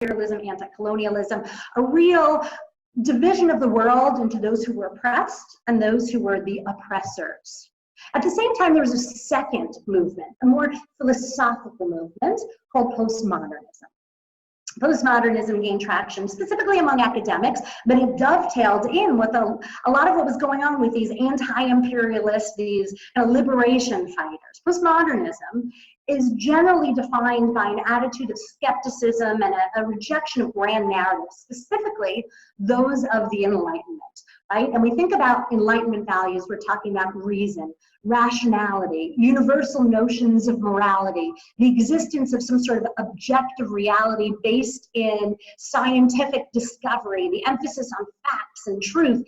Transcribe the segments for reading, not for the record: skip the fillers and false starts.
anti-imperialism, anti-colonialism, a real division of the world into those who were oppressed and those who were the oppressors. At the same time, there was a second movement, a more philosophical movement called postmodernism. Postmodernism gained traction specifically among academics, but it dovetailed in with a lot of what was going on with these anti-imperialists, these liberation fighters. Postmodernism is generally defined by an attitude of skepticism and a rejection of grand narratives, specifically those of the Enlightenment, right? And we think about Enlightenment values, we're talking about reason, rationality, universal notions of morality, the existence of some sort of objective reality based in scientific discovery, the emphasis on facts and truth,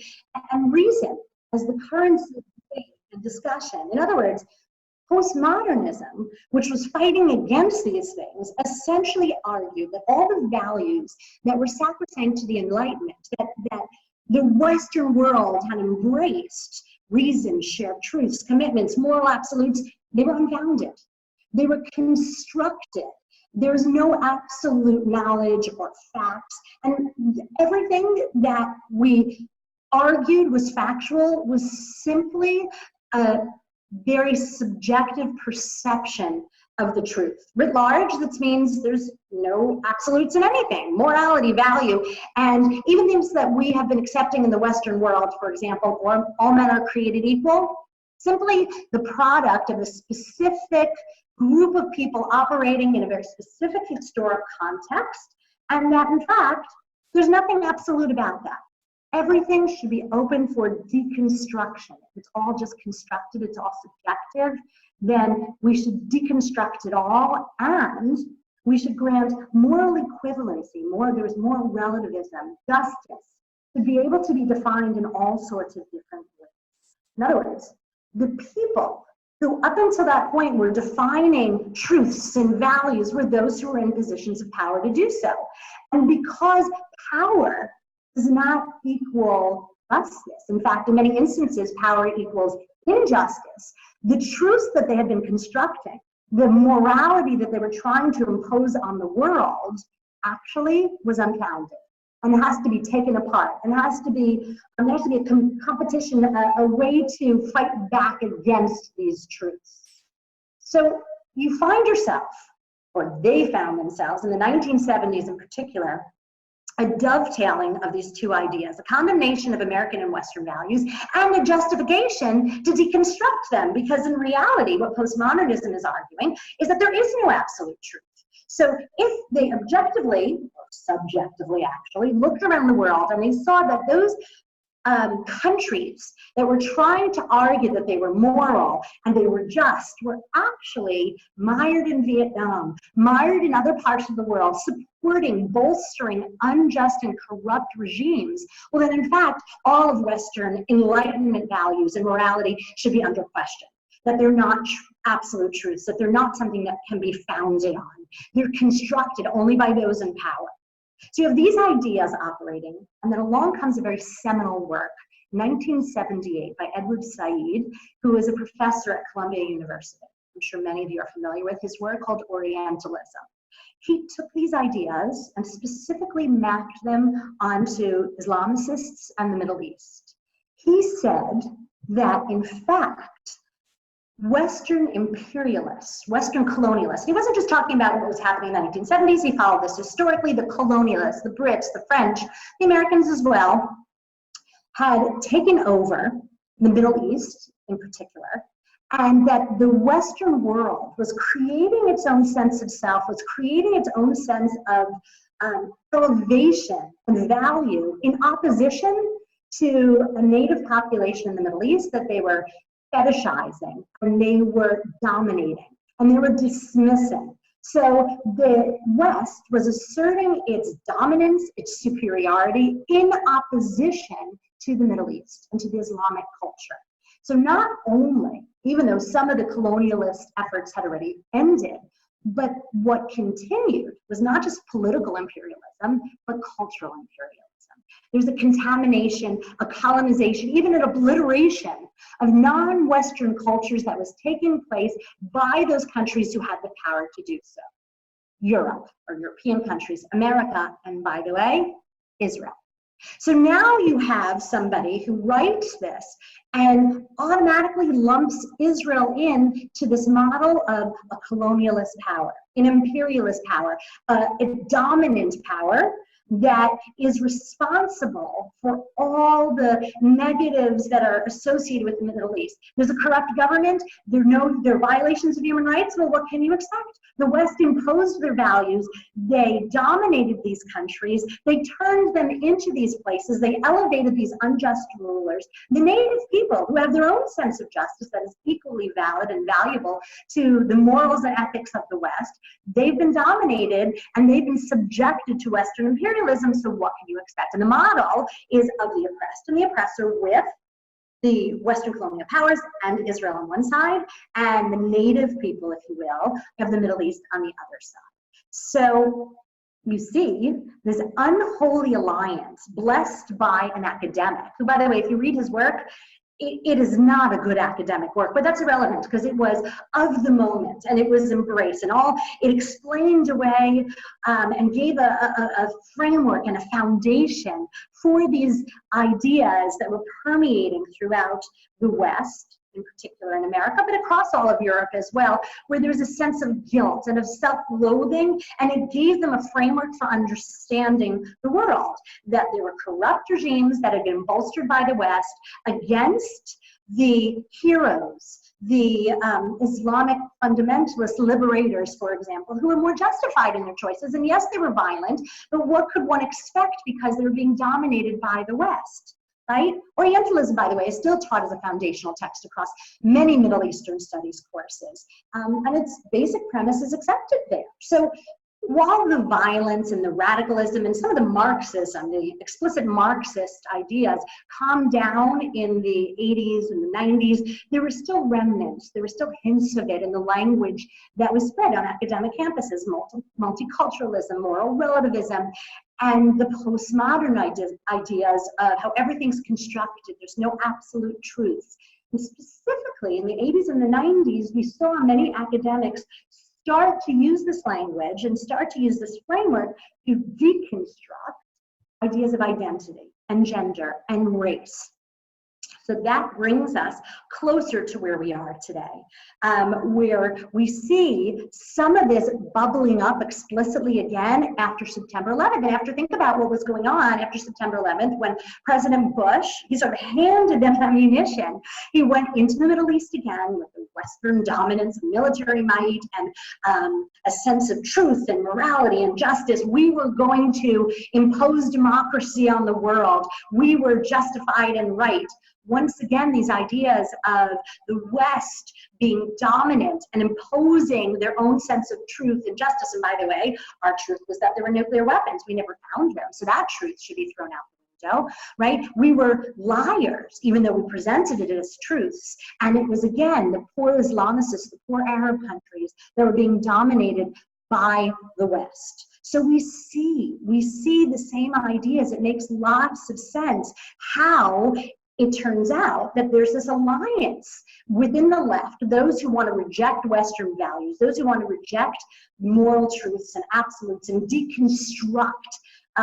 and reason as the currency of debate and discussion. In other words, postmodernism, which was fighting against these things, essentially argued that all the values that were sacrosanct to the Enlightenment, that the Western world had embraced, reason, shared truths, commitments, moral absolutes, they were unfounded. They were constructed. There's no absolute knowledge or facts. And everything that we argued was factual was simply a very subjective perception of the truth. Writ large, that means there's no absolutes in anything, morality, value, and even things that we have been accepting in the Western world, for example, all men are created equal, simply the product of a specific group of people operating in a very specific historic context, and that in fact, there's nothing absolute about that. Everything should be open for deconstruction. If it's all just constructed, it's all subjective, then we should deconstruct it all, and we should grant moral equivalency, there's moral relativism, justice, to be able to be defined in all sorts of different ways. In other words, the people who up until that point were defining truths and values were those who were in positions of power to do so. And because power does not equal justice, in fact, in many instances, power equals injustice, the truths that they had been constructing, the morality that they were trying to impose on the world actually was unfounded and has to be taken apart, and there has to be a competition, a way to fight back against these truths. So you find yourself, or they found themselves in the 1970s in particular, a dovetailing of these two ideas, a condemnation of American and Western values, and a justification to deconstruct them, because in reality, what postmodernism is arguing is that there is no absolute truth. So if they objectively, or subjectively actually, looked around the world and they saw that those countries that were trying to argue that they were moral and they were just were actually mired in Vietnam, mired in other parts of the world, supporting, bolstering unjust and corrupt regimes, well then in fact all of Western Enlightenment values and morality should be under question. That they're not absolute truths, that they're not something that can be founded on. They're constructed only by those in power. So you have these ideas operating, and then along comes a very seminal work, 1978, by Edward Said, who is a professor at Columbia University. I'm sure many of you are familiar with his work, called Orientalism. He took these ideas and specifically mapped them onto Islamicists and the Middle East. He said that, in fact, Western imperialists, Western colonialists, he wasn't just talking about what was happening in the 1970s, he followed this historically, the colonialists, the Brits, the French, the Americans as well, had taken over the Middle East in particular, and that the Western world was creating its own sense of self, was creating its own sense of elevation and value in opposition to a native population in the Middle East that they were fetishizing, and they were dominating, and they were dismissing. So the West was asserting its dominance, its superiority in opposition to the Middle East and to the Islamic culture. So not only, even though some of the colonialist efforts had already ended, but what continued was not just political imperialism, but cultural imperialism. There's a contamination, a colonization, even an obliteration of non-Western cultures that was taking place by those countries who had the power to do so. Europe, or European countries, America, and by the way, Israel. So now you have somebody who writes this and automatically lumps Israel in to this model of a colonialist power, an imperialist power, a dominant power that is responsible for all the negatives that are associated with the Middle East. There's a corrupt government, there are violations of human rights. Well, what can you expect? The West imposed their values, they dominated these countries, they turned them into these places, they elevated these unjust rulers. The native people, who have their own sense of justice that is equally valid and valuable to the morals and ethics of the West, they've been dominated and they've been subjected to Western imperialism, so what can you expect? And the model is of the oppressed and the oppressor, with the Western colonial powers and Israel on one side, and the native people, if you will, of the Middle East on the other side. So you see this unholy alliance blessed by an academic, who, by the way, if you read his work, it is not a good academic work, but that's irrelevant because it was of the moment and it was embraced and all. It explained away and gave a framework and a foundation for these ideas that were permeating throughout the West, in particular in America, but across all of Europe as well, where there's a sense of guilt and of self-loathing, and it gave them a framework for understanding the world, that there were corrupt regimes that had been bolstered by the West against the heroes, the Islamic fundamentalist liberators, for example, who were more justified in their choices. And yes, they were violent, but what could one expect because they were being dominated by the West? Right? Orientalism, by the way, is still taught as a foundational text across many Middle Eastern studies courses, and its basic premise is accepted there. So while the violence and the radicalism and some of the Marxism, the explicit Marxist ideas calmed down in the 80s and the 90s, there were still remnants, there were still hints of it in the language that was spread on academic campuses: multiculturalism, moral relativism, and the postmodern ideas of how everything's constructed, there's no absolute truth. And specifically in the 80s and the 90s, we saw many academics start to use this language and start to use this framework to deconstruct ideas of identity and gender and race. So that brings us closer to where we are today, where we see some of this bubbling up explicitly again after September 11th. And after think about what was going on after September 11th, when President Bush, he sort of handed them ammunition. He went into the Middle East again with the Western dominance, military might, and a sense of truth and morality and justice. We were going to impose democracy on the world. We were justified and right. Once again, these ideas of the West being dominant and imposing their own sense of truth and justice. And by the way, our truth was that there were nuclear weapons. We never found them, so that truth should be thrown out the window, right? We were liars, even though we presented it as truths. And it was, again, the poor Islamicists, the poor Arab countries that were being dominated by the West. So we see the same ideas. It makes lots of sense how it turns out that there's this alliance within the left, those who want to reject Western values, those who want to reject moral truths and absolutes and deconstruct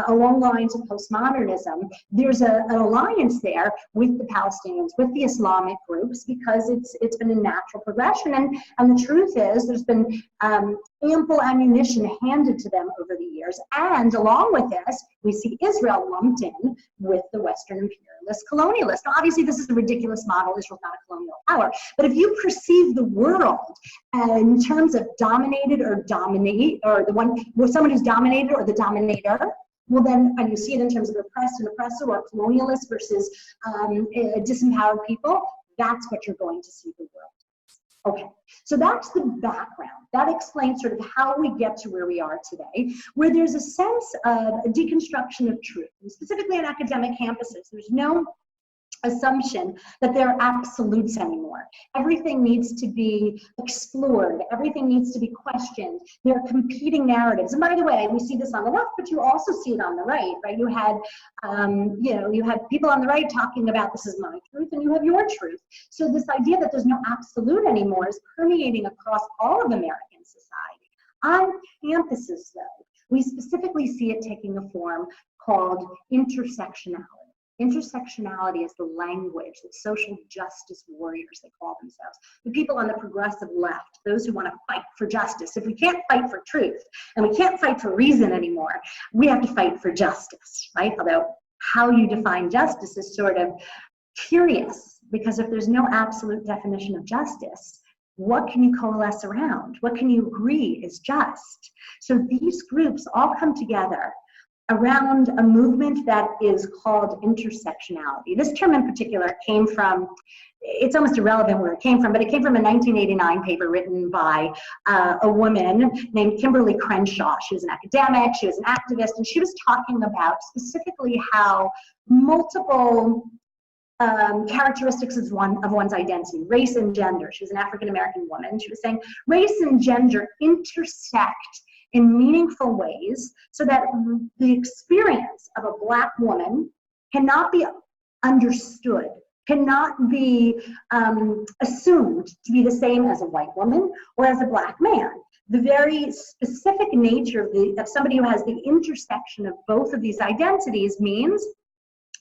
along the lines of postmodernism. There's an alliance there with the Palestinians, with the Islamic groups, because it's been a natural progression. And the truth is, there's been ample ammunition handed to them over the years. And along with this, we see Israel lumped in with the Western imperialist colonialist. Now, obviously, this is a ridiculous model. Israel's not a colonial power. But if you perceive the world in terms of dominated or dominate, or the one, well, someone who's dominated or the dominator, well then, and you see it in terms of oppressed and oppressor, or colonialist versus disempowered people, that's what you're going to see the world. Okay, so that's the background. That explains sort of how we get to where we are today, where there's a sense of a deconstruction of truth, and specifically on academic campuses. There's no assumption that there are absolutes anymore. Everything needs to be explored. Everything needs to be questioned. There are competing narratives. And by the way, we see this on the left, but you also see it on the right, right? You had, you had people on the right talking about this is my truth, and you have your truth. So this idea that there's no absolute anymore is permeating across all of American society. On campuses, though, we specifically see it taking a form called intersectionality. Intersectionality is the language that social justice warriors, they call themselves, the people on the progressive left, those who want to fight for justice. If we can't fight for truth and we can't fight for reason anymore, we have to fight for justice, right? Although how you define justice is sort of curious, because if there's no absolute definition of justice, what can you coalesce around? What can you agree is just? So these groups all come together around a movement that is called intersectionality. This term in particular came from, it's almost irrelevant where it came from, but it came from a 1989 paper written by a woman named Kimberly Crenshaw. She was an academic, she was an activist, and she was talking about specifically how multiple characteristics of one's identity, race and gender. She was an African-American woman. She was saying race and gender intersect in meaningful ways so that the experience of a Black woman cannot be understood, cannot be assumed to be the same as a white woman or as a Black man. The very specific nature of somebody who has the intersection of both of these identities means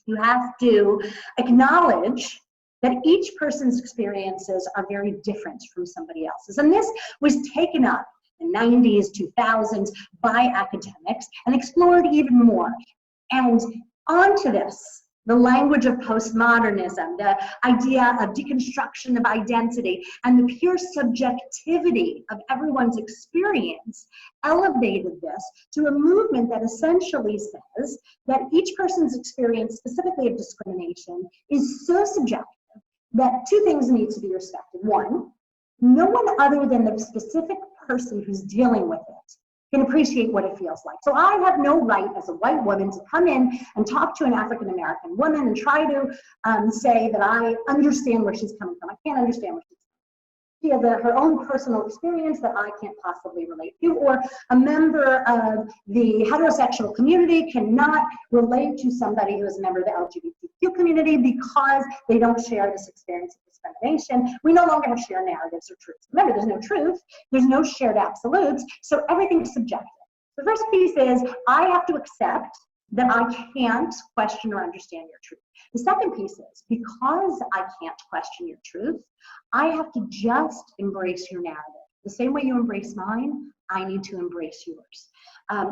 you have to acknowledge that each person's experiences are very different from somebody else's. And this was taken up in the 90s, 2000s by academics and explored even more. And onto this, the language of postmodernism, the idea of deconstruction of identity, and the pure subjectivity of everyone's experience elevated this to a movement that essentially says that each person's experience, specifically of discrimination, is so subjective that two things need to be respected. One, no one other than the specific person who's dealing with it can appreciate what it feels like. So I have no right as a white woman to come in and talk to an African-American woman and try to say that I understand where she's coming from. I can't understand where she's coming from. She has her own personal experience that I can't possibly relate to, or a member of the heterosexual community cannot relate to somebody who is a member of the LGBTQ community because they don't share this experience of discrimination. We no longer have shared narratives or truths. Remember, there's no truth, there's no shared absolutes, so everything's subjective. The first piece is I have to accept that I can't question or understand your truth. The second piece is because I can't question your truth, I have to just embrace your narrative. The same way you embrace mine, I need to embrace yours.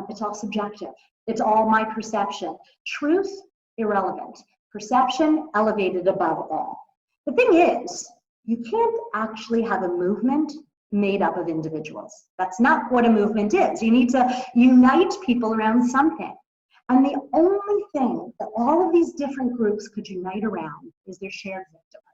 It's all subjective. It's all my perception. Truth, irrelevant. Perception, elevated above all. The thing is, you can't actually have a movement made up of individuals. That's not what a movement is. You need to unite people around something. And the only thing that all of these different groups could unite around is their shared victimhood.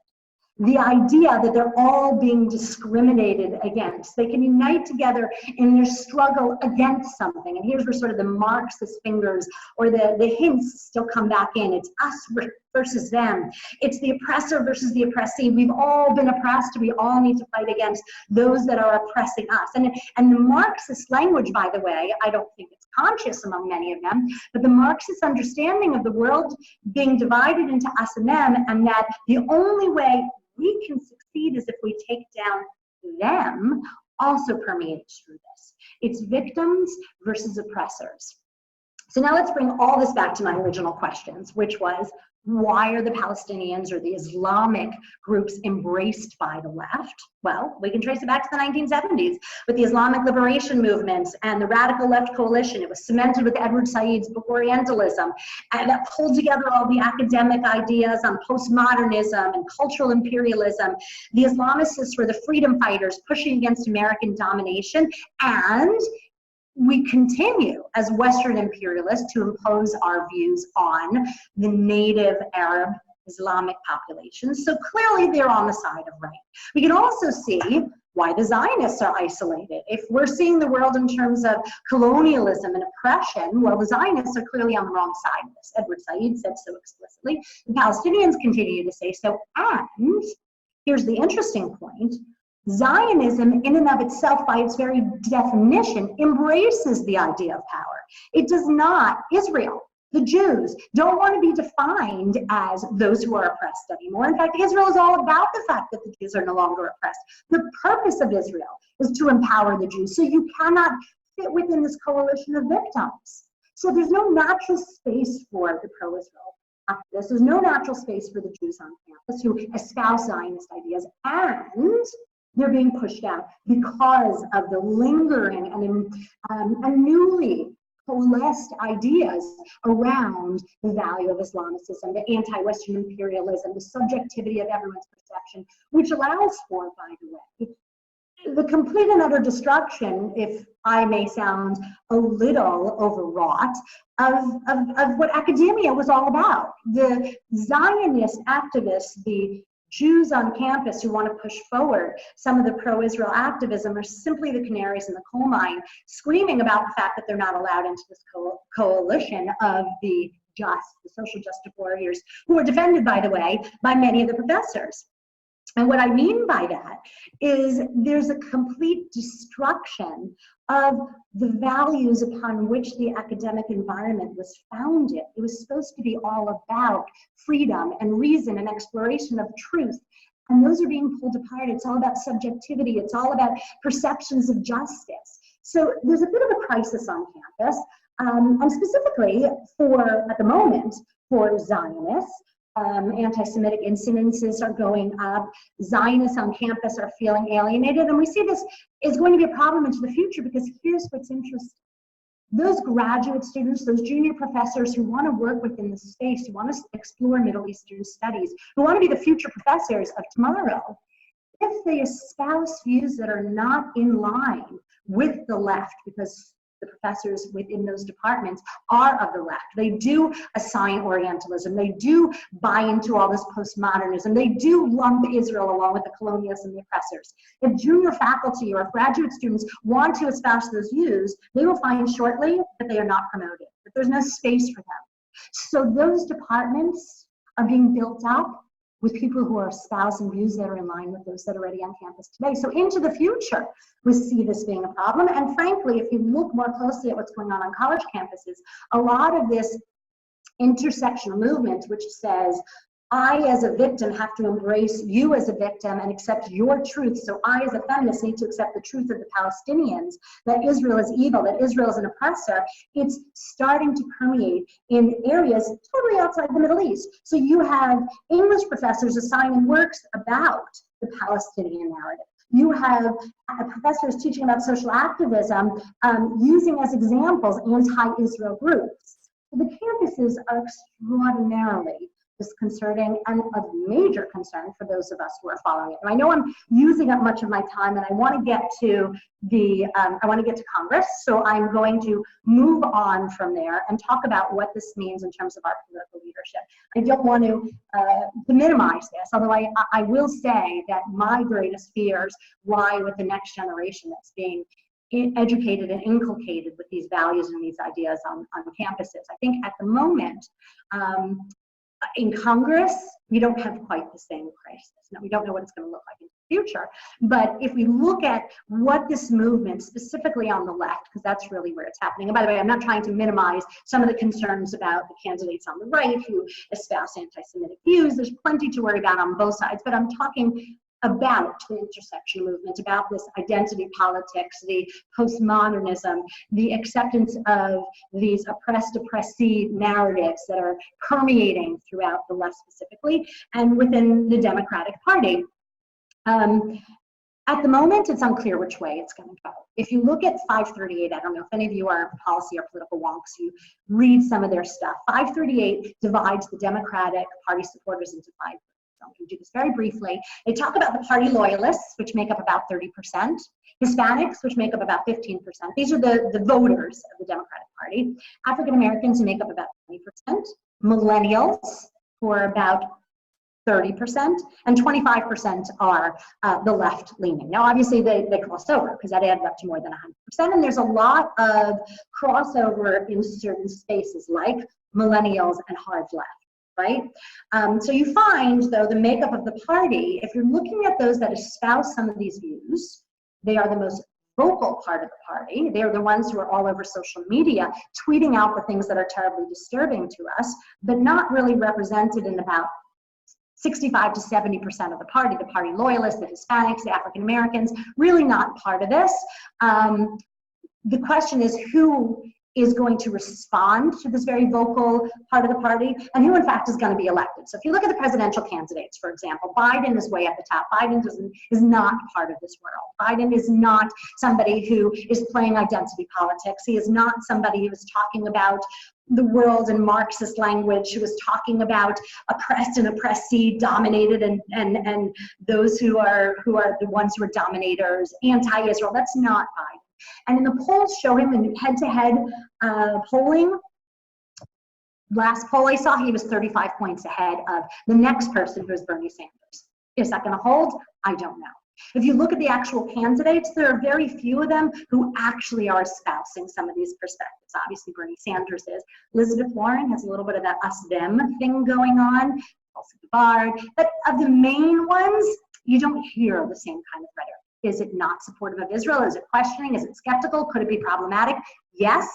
The idea that they're all being discriminated against. They can unite together in their struggle against something. And here's where sort of the Marxist fingers or the hints still come back in. It's us versus them. It's the oppressor versus the oppressee. We've all been oppressed. We all need to fight against those that are oppressing us. And the Marxist language, by the way, I don't think it's conscious among many of them, but the Marxist understanding of the world being divided into us and them, and that the only way we can succeed is if we take down them, also permeates through this. It's victims versus oppressors. So now let's bring all this back to my original questions, which was, why are the Palestinians or the Islamic groups embraced by the left? Well, we can trace it back to the 1970s with the Islamic liberation movements and the radical left coalition. It was cemented with Edward Said's book Orientalism, and that pulled together all the academic ideas on postmodernism and cultural imperialism. The Islamicists were the freedom fighters pushing against American domination, and we continue as Western imperialists to impose our views on the native Arab Islamic populations. So clearly they're on the side of right. We can also see why the Zionists are isolated. If we're seeing the world in terms of colonialism and oppression, well, the Zionists are clearly on the wrong side of this. Edward Said said so explicitly. The Palestinians continue to say so. And here's the interesting point. Zionism, in and of itself, by its very definition, embraces the idea of power. It does not, Israel The Jews don't want to be defined as those who are oppressed anymore. In fact, Israel is all about the fact that the Jews are no longer oppressed. The purpose of Israel is to empower the Jews. So you cannot fit within this coalition of victims. So there's no natural space for the pro-Israel activists. There's no natural space for the Jews on campus who espouse Zionist ideas, and they're being pushed out because of the lingering and newly coalesced ideas around the value of Islamicism, the anti-Western imperialism, the subjectivity of everyone's perception, which allows for, by the way, the complete and utter destruction, if I may sound a little overwrought, of what academia was all about. The Zionist activists, the Jews on campus who want to push forward some of the pro-Israel activism, are simply the canaries in the coal mine, screaming about the fact that they're not allowed into this coalition of the social justice warriors, who are defended, by the way, by many of the professors. And what I mean by that is there's a complete destruction of the values upon which the academic environment was founded. It was supposed to be all about freedom and reason and exploration of truth. And those are being pulled apart. It's all about subjectivity. It's all about perceptions of justice. So there's a bit of a crisis on campus, and specifically at the moment, for Zionists. Anti-Semitic incidences are going up. Zionists on campus are feeling alienated. And we see this is going to be a problem into the future, because here's what's interesting. Those graduate students, those junior professors who want to work within the space, who want to explore Middle Eastern studies, who want to be the future professors of tomorrow, if they espouse views that are not in line with the left, because the professors within those departments are of the left. They do assign Orientalism. They do buy into all this postmodernism. They do lump Israel along with the colonialists and the oppressors. If junior faculty or if graduate students want to espouse those views, they will find shortly that they are not promoted, that there's no space for them. So those departments are being built up with people who are espousing views that are in line with those that are already on campus today. So into the future, we see this being a problem. And frankly, if you look more closely at what's going on college campuses, a lot of this intersectional movement, which says, I as a victim have to embrace you as a victim and accept your truth. So I as a feminist need to accept the truth of the Palestinians, that Israel is evil, that Israel is an oppressor. It's starting to permeate in areas totally outside the Middle East. So you have English professors assigning works about the Palestinian narrative. You have professors teaching about social activism, using as examples anti-Israel groups. So the campuses are extraordinarily disconcerting and of major concern for those of us who are following it. And I know I'm using up much of my time, and I want to get to Congress, so I'm going to move on from there and talk about what this means in terms of our political leadership. I don't want to minimize this, although I will say that my greatest fears lie with the next generation that's being educated and inculcated with these values and these ideas on campuses. I think at the moment, in Congress, we don't have quite the same crisis. Now, we don't know what it's going to look like in the future, but if we look at what this movement, specifically on the left, because that's really where it's happening. And by the way, I'm not trying to minimize some of the concerns about the candidates on the right who espouse anti-Semitic views. There's plenty to worry about on both sides, but I'm talking about the intersection movement, about this identity politics, the postmodernism, the acceptance of these oppressed-oppressee narratives that are permeating throughout the left specifically, and within the Democratic Party. At the moment, it's unclear which way it's going to go. If you look at 538, I don't know if any of you are policy or political wonks, you read some of their stuff. 538 divides the Democratic Party supporters into 5 groups. I'm going to do this very briefly. They talk about the party loyalists, which make up about 30%, Hispanics, which make up about 15%. These are the voters of the Democratic Party. African Americans, who make up about 20%, millennials, who are about 30%, and 25% are the left-leaning. Now, obviously, they cross over, because that adds up to more than 100%, and there's a lot of crossover in certain spaces, like millennials and hard left. Right? So you find, though, the makeup of the party, if you're looking at those that espouse some of these views, they are the most vocal part of the party. They're the ones who are all over social media, tweeting out the things that are terribly disturbing to us, but not really represented in about 65 to 70% of the party loyalists, the Hispanics, the African Americans, really not part of this. The question is who is going to respond to this very vocal part of the party, and who in fact is going to be elected. So if you look at the presidential candidates, for example, Biden is way at the top. Biden is not part of this world. Biden is not somebody who is playing identity politics. He is not somebody who is talking about the world in Marxist language, who is talking about oppressed and oppressee, dominated and those who are the ones who are dominators, anti-Israel. That's not Biden. And in the polls show him in head-to-head polling, last poll I saw, he was 35 points ahead of the next person, who is Bernie Sanders. Is that going to hold? I don't know. If you look at the actual candidates, there are very few of them who actually are espousing some of these perspectives. Obviously, Bernie Sanders is. Elizabeth Warren has a little bit of that us-them thing going on, also Bard. But of the main ones, you don't hear the same kind of rhetoric. Is it not supportive of Israel? Is it questioning? Is it skeptical? Could it be problematic? Yes,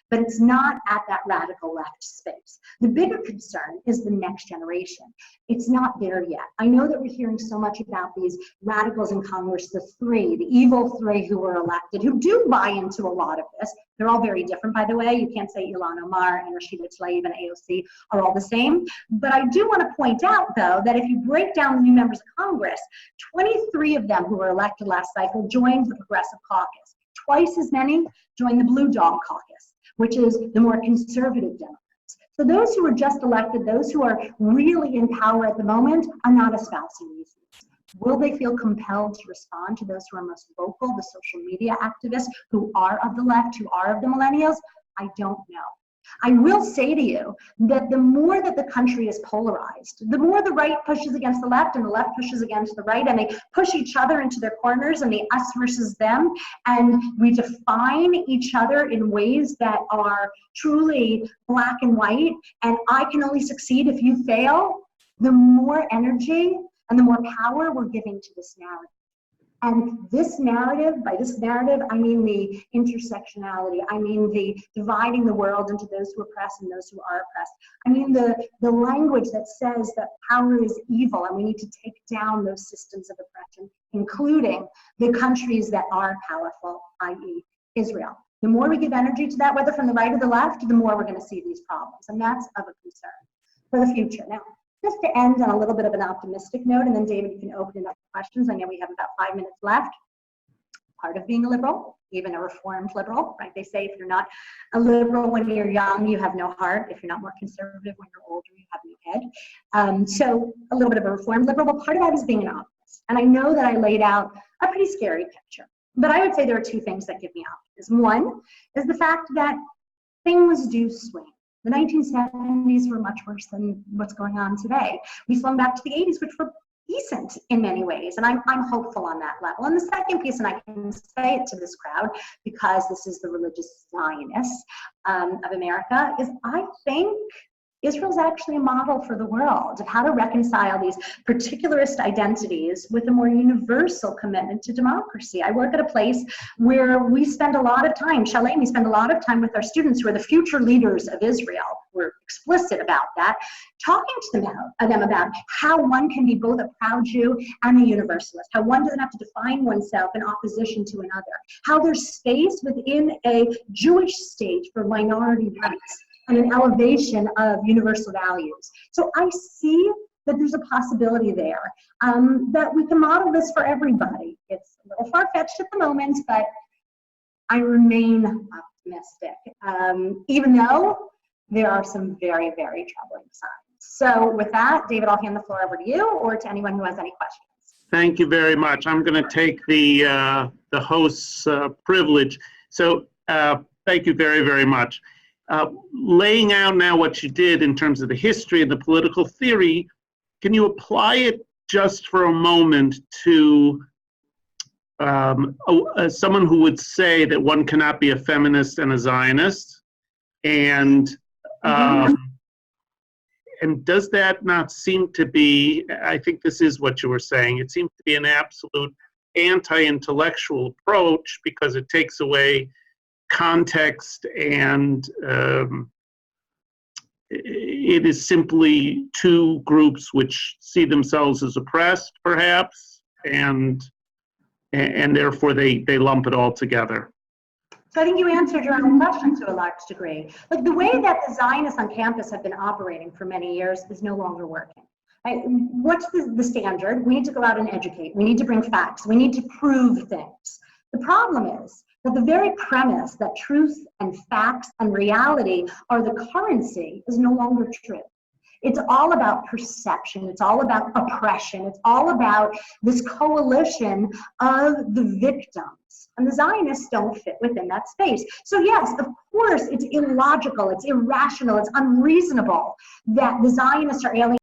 but it's not at that radical left space. The bigger concern is the next generation. It's not there yet. I know that we're hearing so much about these radicals in Congress, the evil three who were elected, who do buy into a lot of this. They're all very different, by the way. You can't say Ilhan Omar and Rashida Tlaib and AOC are all the same. But I do want to point out, though, that if you break down the new members of Congress, 23 of them who were elected last cycle joined the Progressive Caucus. Twice as many joined the Blue Dog Caucus, which is the more conservative Democrats. So those who are just elected, those who are really in power at the moment, are not espousing these views. Will they feel compelled to respond to those who are most vocal, the social media activists who are of the left, who are of the millennials? I don't know. I will say to you that the more that the country is polarized, the more the right pushes against the left and the left pushes against the right, and they push each other into their corners and the us versus them, and we define each other in ways that are truly black and white, and I can only succeed if you fail, the more energy and the more power we're giving to this narrative. And this narrative, by this narrative, I mean the intersectionality, I mean the dividing the world into those who oppress and those who are oppressed. I mean the language that says that power is evil and we need to take down those systems of oppression, including the countries that are powerful, i.e. Israel. The more we give energy to that, whether from the right or the left, the more we're going to see these problems. And that's of a concern for the future. Now, just to end on a little bit of an optimistic note, and then David, you can open it up for questions. I know we have about 5 minutes left. Part of being a liberal, even a reformed liberal, right? They say if you're not a liberal when you're young, you have no heart. If you're not more conservative when you're older, you have no head. So a little bit of a reformed liberal, but part of that is being an optimist. And I know that I laid out a pretty scary picture, but I would say there are two things that give me optimism. One is the fact that things do swing. The 1970s were much worse than what's going on today. We swung back to the 80s, which were decent in many ways, and I'm hopeful on that level. And the second piece, and I can say it to this crowd because this is the religious Zionists of America, is I think Israel's actually a model for the world of how to reconcile these particularist identities with a more universal commitment to democracy. I work at a place where we spend a lot of time, Shalem, we spend a lot of time with our students who are the future leaders of Israel. We're explicit about that, talking to them about how one can be both a proud Jew and a universalist, how one doesn't have to define oneself in opposition to another, how there's space within a Jewish state for minority rights, and an elevation of universal values. So I see that there's a possibility there, that we can model this for everybody. It's a little far-fetched at the moment, but I remain optimistic, even though there are some very, very troubling signs. So with that, David, I'll hand the floor over to you or to anyone who has any questions. Thank you very much. I'm going to take the host's privilege. So thank you very, very much. Laying out now what you did in terms of the history and the political theory, can you apply it just for a moment to someone who would say that one cannot be a feminist and a Zionist? And and does that not seem to be, I think this is what you were saying, it seems to be an absolute anti-intellectual approach because it takes away context and it is simply two groups which see themselves as oppressed, perhaps, and therefore they lump it all together. So I think you answered your own question to a large degree. Like the way that the Zionists on campus have been operating for many years is no longer working. Right? What's the standard? We need to go out and educate. We need to bring facts. We need to prove things. The problem is that the very premise that truth and facts and reality are the currency is no longer true. It's all about perception. It's all about oppression. It's all about this coalition of the victims. And the Zionists don't fit within that space. So yes, of course, it's illogical, it's irrational, it's unreasonable that the Zionists are alienating